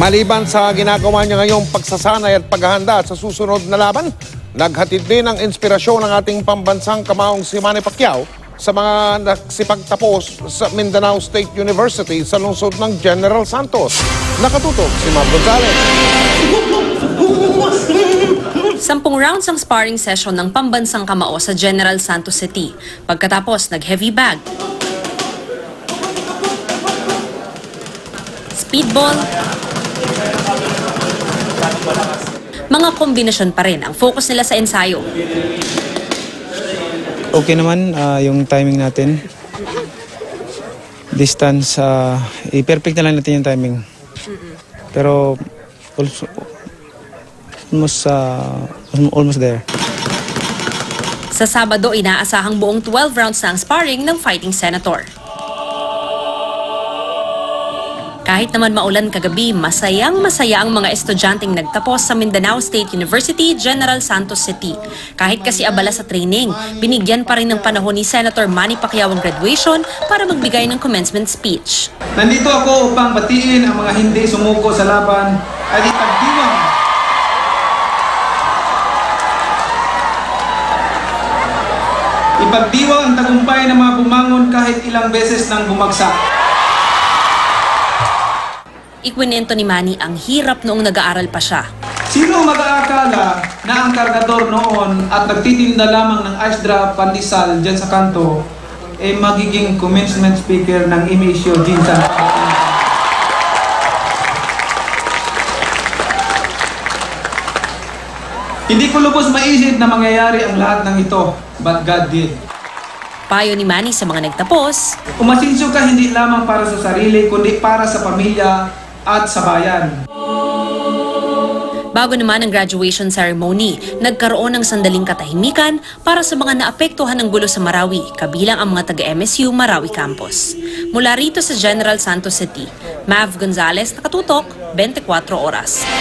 Maliban sa ginagawa niya ngayong pagsasanay at paghahanda sa susunod na laban, naghatid din ng inspirasyon ng ating pambansang kamaong si Manny Pacquiao sa mga nagsipagtapos sa Mindanao State University sa lungsod ng General Santos. Nakatutok si Mav Gonzalez. 10 rounds ang sparring session ng pambansang kamao sa General Santos City. Pagkatapos, nag-heavy bag, speedball, mga kombinasyon pa rin ang focus nila sa ensayo. Okay naman yung timing natin. Distance, i-perfect na lang natin yung timing. Pero also, almost there. Sa Sabado, inaasahang buong 12 rounds na ang sparring ng fighting senator. Kahit naman maulan kagabi, masayang-masaya ang mga estudyanteng nagtapos sa Mindanao State University, General Santos City. Kahit kasi abala sa training, binigyan pa rin ng panahon ni Senator Manny Pacquiao ang graduation para magbigay ng commencement speech. Nandito ako upang batiin ang mga hindi sumuko sa laban at ipagdiwang ang tagumpay ng mga bumangon kahit ilang beses nang bumagsak. Ikwinento ni Manny ang hirap noong nag-aaral pa siya. Sino mag-aakala na ang kargador noon at nagtitinda lamang ng ice drop pandesal dyan sa kanto magiging commencement speaker ng MSU Ginsan? Hindi ko lubos maisip na mangyayari ang lahat ng ito, but God did. Payo ni Manny sa mga nagtapos, umasinso ka hindi lamang para sa sarili, kundi para sa pamilya at sa bayan. Bago naman ang graduation ceremony, nagkaroon ng sandaling katahimikan para sa mga naapektuhan ng gulo sa Marawi, kabilang ang mga taga-MSU Marawi Campus. Mula rito sa General Santos City, Mav Gonzalez, nakatutok, 24 oras.